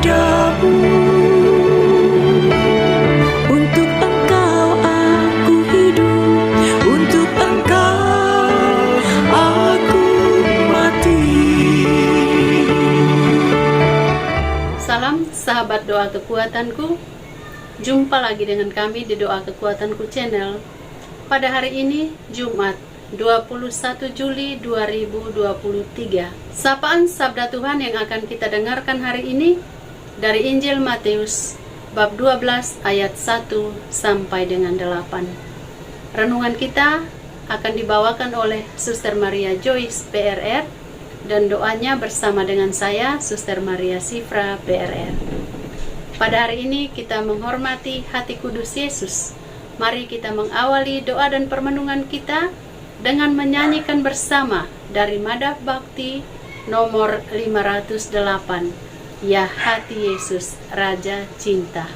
kepadamu. Untuk Engkau aku hidup, untuk Engkau aku mati. Salam sahabat doa kekuatanku. Jumpa lagi dengan kami di Doa Kekuatanku Channel. Pada hari ini Jumat 21 Juli 2023. Sapaan Sabda Tuhan yang akan kita dengarkan hari ini dari Injil Matius bab 12 ayat 1 sampai dengan 8. Renungan kita akan dibawakan oleh Suster Maria Joyce PRR dan doanya bersama dengan saya, Suster Maria Sifra PRR. Pada hari ini kita menghormati hati kudus Yesus. Mari kita mengawali doa dan permenungan kita dengan menyanyikan bersama dari Madhab Bakti nomor 508, Ya Hati Yesus, Raja Cinta.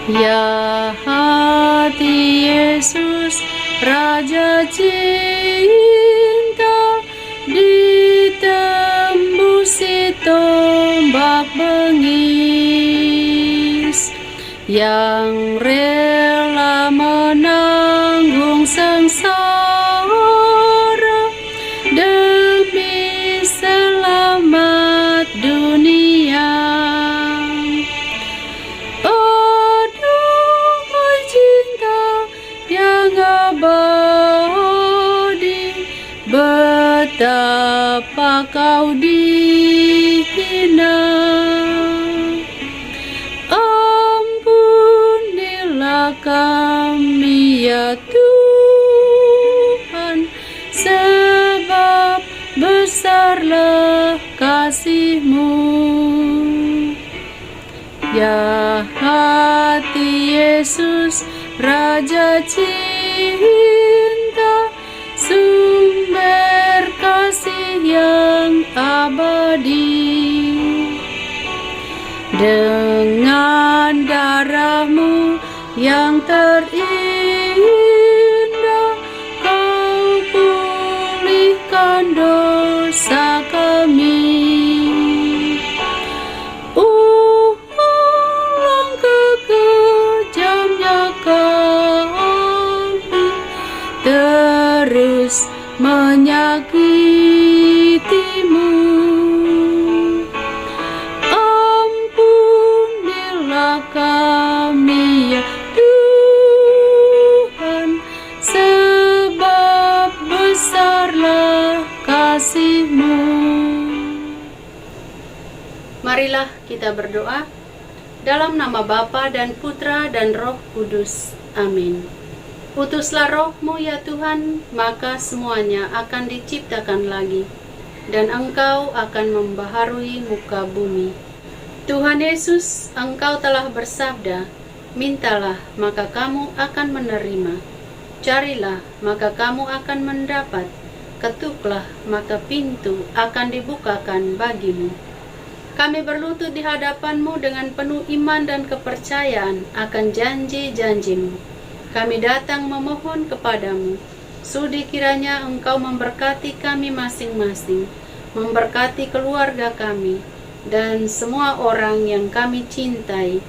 Ya hati Yesus, Raja Cinta, ditembusi tombak bengis, yang rela menanggung sengsara demi selamat dunia. Betapa kau dihina, ampunilah kami ya Tuhan, sebab besarlah kasih-Mu. Ya hati Yesus, Raja Cinta, sumber kasih yang abadi. Dengan darah-Mu yang terindah, Kau pulihkan dosa kami. Langkah kejamnya kami terus menyakiti-Mu. Ampunilah kami ya Tuhan, sebab besarlah kasih-Mu. Marilah kita berdoa dalam nama Bapa dan Putra dan Roh Kudus. Amin. Utuslah Roh-Mu ya Tuhan, maka semuanya akan diciptakan lagi, dan Engkau akan membaharui muka bumi. Tuhan Yesus, Engkau telah bersabda, mintalah maka kamu akan menerima, carilah maka kamu akan mendapat, ketuklah maka pintu akan dibukakan bagimu. Kami berlutut di hadapan-Mu dengan penuh iman dan kepercayaan akan janji-janji-Mu. Kami datang memohon kepadamu, sudi kiranya Engkau memberkati kami masing-masing, memberkati keluarga kami, dan semua orang yang kami cintai.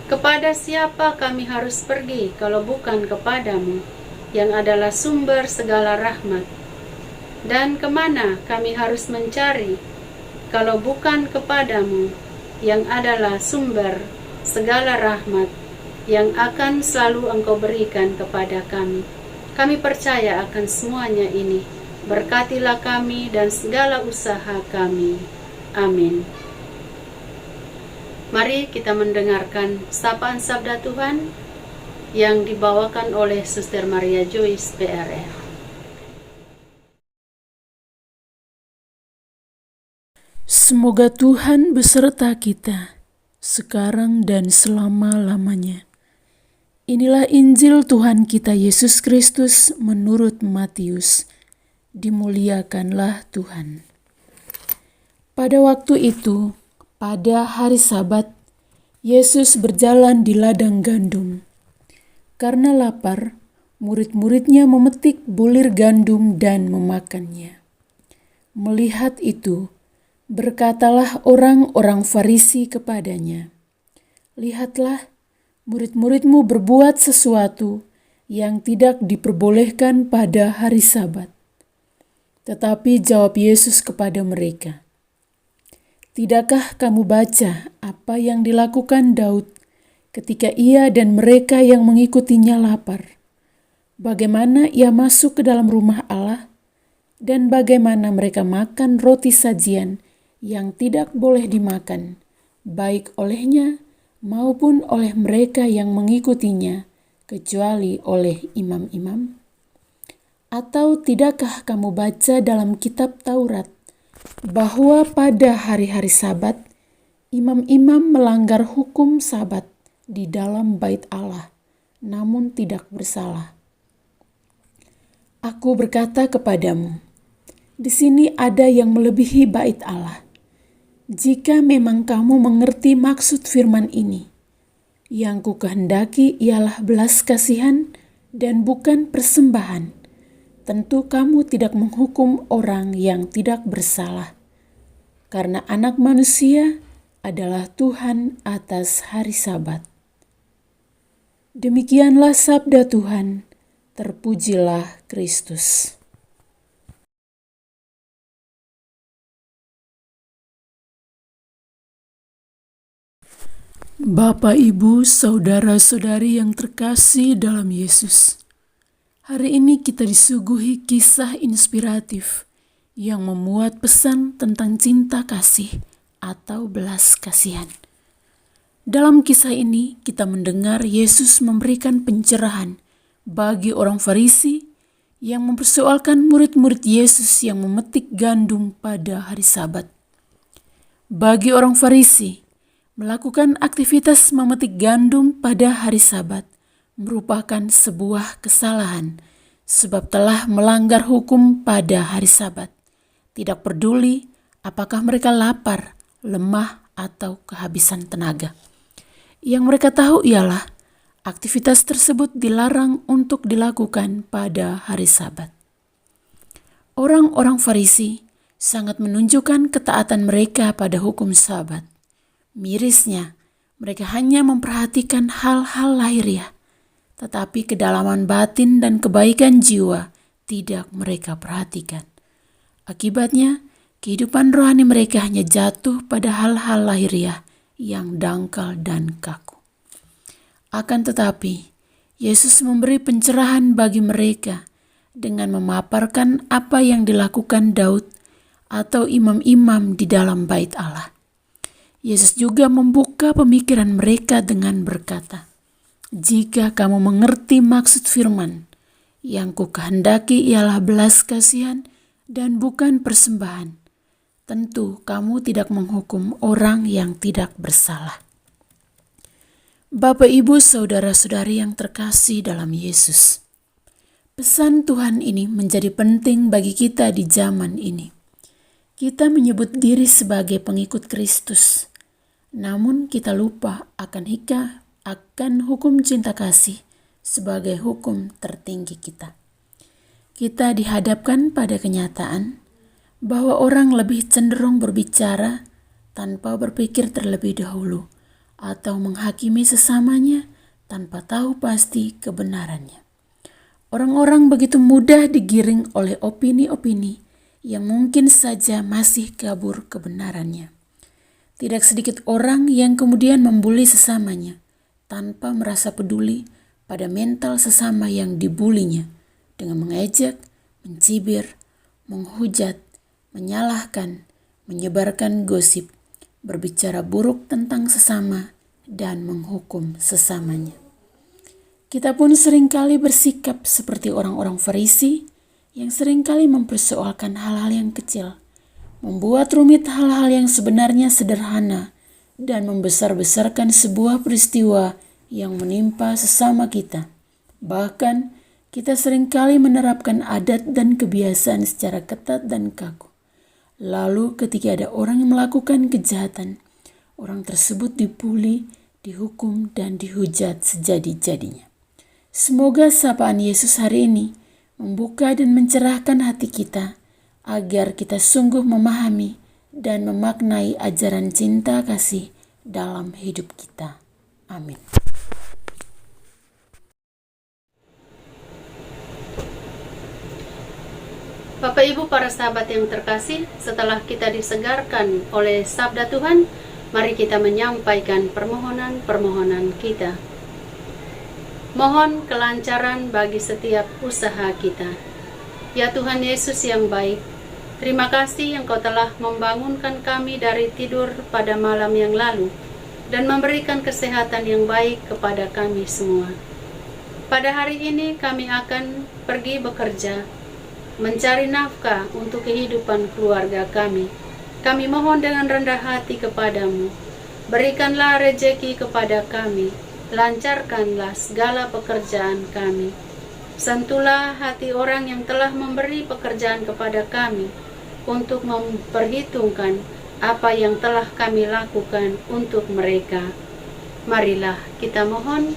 Kepada siapa kami harus pergi kalau bukan kepadamu, yang adalah sumber segala rahmat? Dan kemana kami harus mencari kalau bukan kepadamu, yang adalah sumber segala rahmat, yang akan selalu Engkau berikan kepada kami. Kami percaya akan semuanya ini. Berkatilah kami dan segala usaha kami. Amin. Mari kita mendengarkan sapaan Sabda Tuhan yang dibawakan oleh Suster Maria Joyce PRR. Semoga Tuhan beserta kita, sekarang dan selama-lamanya. Inilah Injil Tuhan kita Yesus Kristus menurut Matius. Dimuliakanlah Tuhan. Pada waktu itu, Pada hari Sabat, Yesus berjalan di ladang gandum. Karena lapar, murid-muridnya memetik bulir gandum dan memakannya. Melihat itu, berkatalah orang-orang Farisi kepadanya, "Lihatlah, murid-muridmu berbuat sesuatu yang tidak diperbolehkan pada hari Sabat." Tetapi jawab Yesus kepada mereka, "Tidakkah kamu baca apa yang dilakukan Daud ketika ia dan mereka yang mengikutinya lapar? Bagaimana ia masuk ke dalam rumah Allah dan bagaimana mereka makan roti sajian yang tidak boleh dimakan, baik olehnya maupun oleh mereka yang mengikutinya, kecuali oleh imam-imam? Atau tidakkah kamu baca dalam kitab Taurat bahwa pada hari-hari Sabat, imam-imam melanggar hukum Sabat di dalam bait Allah, namun tidak bersalah? Aku berkata kepadamu, di sini ada yang melebihi bait Allah. Jika memang kamu mengerti maksud firman ini, yang kukehendaki ialah belas kasihan dan bukan persembahan, tentu kamu tidak menghukum orang yang tidak bersalah, karena Anak Manusia adalah Tuhan atas hari Sabat." Demikianlah sabda Tuhan, terpujilah Kristus. Bapak, Ibu, saudara-saudari yang terkasih dalam Yesus, hari ini kita disuguhi kisah inspiratif yang memuat pesan tentang cinta kasih atau belas kasihan. Dalam kisah ini kita mendengar Yesus memberikan pencerahan bagi orang Farisi yang mempersoalkan murid-murid Yesus yang memetik gandum pada hari Sabat. Bagi orang Farisi, melakukan aktivitas memetik gandum pada hari Sabat merupakan sebuah kesalahan sebab telah melanggar hukum pada hari Sabat. Tidak peduli apakah mereka lapar, lemah, atau kehabisan tenaga. Yang mereka tahu ialah aktivitas tersebut dilarang untuk dilakukan pada hari Sabat. Orang-orang Farisi sangat menunjukkan ketaatan mereka pada hukum Sabat. Mirisnya, mereka hanya memperhatikan hal-hal lahiriah, tetapi kedalaman batin dan kebaikan jiwa tidak mereka perhatikan. Akibatnya, kehidupan rohani mereka hanya jatuh pada hal-hal lahiriah yang dangkal dan kaku. Akan tetapi, Yesus memberi pencerahan bagi mereka dengan memaparkan apa yang dilakukan Daud atau imam-imam di dalam bait Allah. Yesus juga membuka pemikiran mereka dengan berkata, "Jika kamu mengerti maksud firman, yang kukehendaki ialah belas kasihan dan bukan persembahan, tentu kamu tidak menghukum orang yang tidak bersalah." Bapak, Ibu, saudara-saudari yang terkasih dalam Yesus, pesan Tuhan ini menjadi penting bagi kita di zaman ini. Kita menyebut diri sebagai pengikut Kristus, namun kita lupa akan hukum cinta kasih sebagai hukum tertinggi kita. Kita dihadapkan pada kenyataan bahwa orang lebih cenderung berbicara tanpa berpikir terlebih dahulu atau menghakimi sesamanya tanpa tahu pasti kebenarannya. Orang-orang begitu mudah digiring oleh opini-opini yang mungkin saja masih kabur kebenarannya. Tidak sedikit orang yang kemudian membuli sesamanya tanpa merasa peduli pada mental sesama yang dibulinya dengan mengejek, mencibir, menghujat, menyalahkan, menyebarkan gosip, berbicara buruk tentang sesama, dan menghukum sesamanya. Kita pun seringkali bersikap seperti orang-orang Farisi yang seringkali mempersoalkan hal-hal yang kecil, membuat rumit hal-hal yang sebenarnya sederhana, dan membesar-besarkan sebuah peristiwa yang menimpa sesama kita. Bahkan, kita seringkali menerapkan adat dan kebiasaan secara ketat dan kaku. Lalu ketika ada orang yang melakukan kejahatan, orang tersebut dipuli, dihukum, dan dihujat sejadi-jadinya. Semoga sapaan Yesus hari ini membuka dan mencerahkan hati kita, agar kita sungguh memahami dan memaknai ajaran cinta kasih dalam hidup kita. Amin. Bapak Ibu para sahabat yang terkasih, setelah kita disegarkan oleh sabda Tuhan, mari kita menyampaikan permohonan-permohonan kita. Mohon kelancaran bagi setiap usaha kita. Ya Tuhan Yesus yang baik, terima kasih Engkau telah membangunkan kami dari tidur pada malam yang lalu dan memberikan kesehatan yang baik kepada kami semua. Pada hari ini kami akan pergi bekerja, mencari nafkah untuk kehidupan keluarga kami. Kami mohon dengan rendah hati kepadamu, berikanlah rejeki kepada kami, lancarkanlah segala pekerjaan kami. Sentuhlah hati orang yang telah memberi pekerjaan kepada kami untuk memperhitungkan apa yang telah kami lakukan untuk mereka. Marilah kita mohon,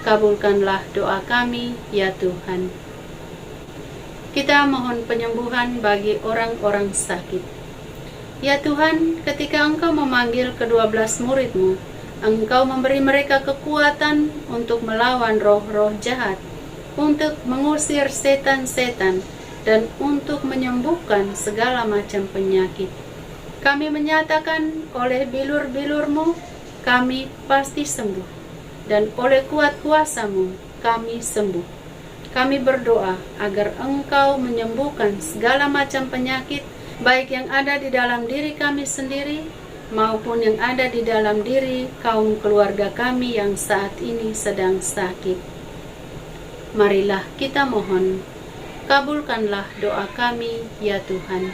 kabulkanlah doa kami, ya Tuhan. Kita mohon penyembuhan bagi orang-orang sakit. Ya Tuhan, ketika Engkau memanggil ke-12 murid-Mu, Engkau memberi mereka kekuatan untuk melawan roh-roh jahat, untuk mengusir setan-setan, dan untuk menyembuhkan segala macam penyakit. Kami menyatakan oleh bilur-bilur-Mu, kami pasti sembuh, dan oleh kuat kuasa-Mu, kami sembuh. Kami berdoa agar Engkau menyembuhkan segala macam penyakit, baik yang ada di dalam diri kami sendiri, maupun yang ada di dalam diri kaum keluarga kami yang saat ini sedang sakit. Marilah kita mohon, kabulkanlah doa kami, ya Tuhan.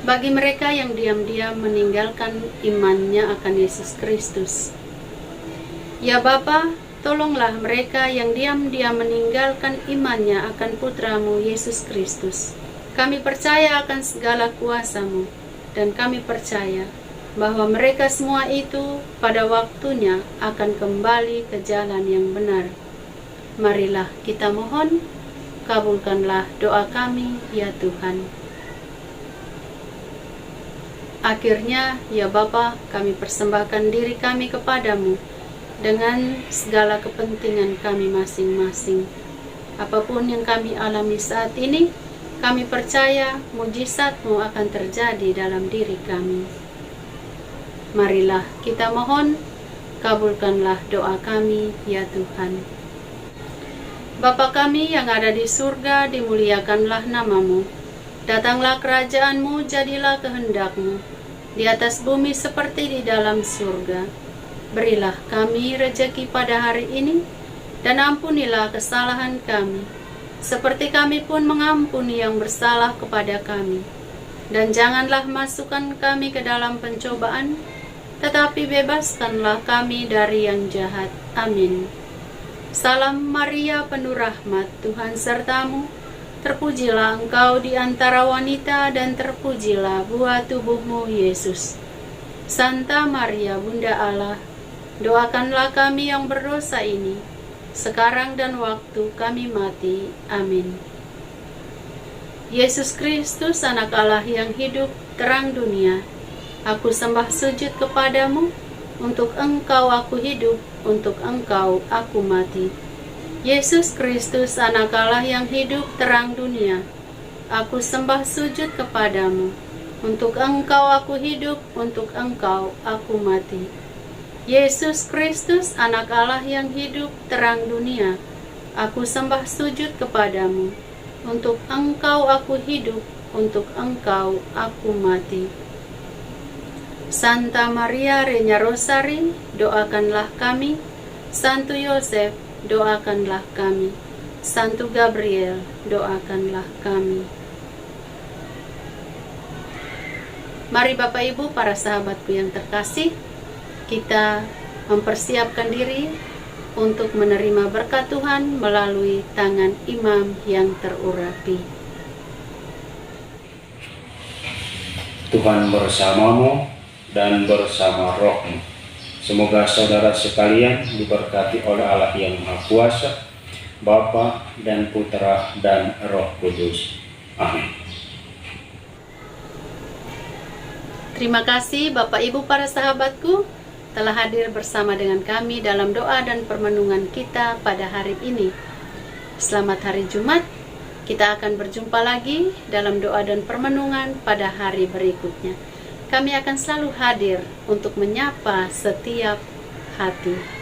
Bagi mereka yang diam-diam meninggalkan imannya akan Yesus Kristus, ya Bapa, tolonglah mereka yang diam-diam meninggalkan imannya akan Putra-Mu Yesus Kristus. Kami percaya akan segala kuasa-Mu, dan kami percaya bahwa mereka semua itu pada waktunya akan kembali ke jalan yang benar. Marilah kita mohon, kabulkanlah doa kami, ya Tuhan. Akhirnya, ya Bapa, kami persembahkan diri kami kepadamu, dengan segala kepentingan kami masing-masing. Apapun yang kami alami saat ini, kami percaya mujizat-Mu akan terjadi dalam diri kami. Marilah kita mohon, kabulkanlah doa kami, ya Tuhan. Bapa kami yang ada di surga, dimuliakanlah nama-Mu. Datanglah kerajaan-Mu, jadilah kehendak-Mu, di atas bumi seperti di dalam surga. Berilah kami rejeki pada hari ini, dan ampunilah kesalahan kami, seperti kami pun mengampuni yang bersalah kepada kami. Dan janganlah masukkan kami ke dalam pencobaan, tetapi bebaskanlah kami dari yang jahat. Amin. Salam Maria, penuh rahmat, Tuhan serta-Mu. Terpujilah Engkau di antara wanita, dan terpujilah buah tubuh-Mu, Yesus. Santa Maria, Bunda Allah, doakanlah kami yang berdosa ini, sekarang dan waktu kami mati. Amin. Yesus Kristus, Anak Allah yang hidup, terang dunia, aku sembah sujud kepadamu, untuk Engkau aku hidup, untuk Engkau aku mati. Yesus Kristus, Anak Allah yang hidup, terang dunia, aku sembah sujud kepadamu, untuk Engkau aku hidup, untuk Engkau aku mati. Yesus Kristus, Anak Allah yang hidup, terang dunia, aku sembah sujud kepadamu, untuk Engkau aku hidup, untuk Engkau aku mati. Santa Maria Regna Rosari, doakanlah kami. Santo Yosef, doakanlah kami. Santo Gabriel, doakanlah kami. Mari Bapak Ibu, para sahabatku yang terkasih, kita mempersiapkan diri untuk menerima berkat Tuhan melalui tangan imam yang terurapi. Tuhan bersamamu, dan bersama roh-Mu. Semoga saudara sekalian diberkati oleh Allah yang Maha Kuasa, Bapa dan Putra dan Roh Kudus. Amin. Terima kasih Bapak Ibu para sahabatku telah hadir bersama dengan kami dalam doa dan permenungan kita pada hari ini. Selamat hari Jumat. Kita akan berjumpa lagi dalam doa dan permenungan pada hari berikutnya. Kami akan selalu hadir untuk menyapa setiap hati.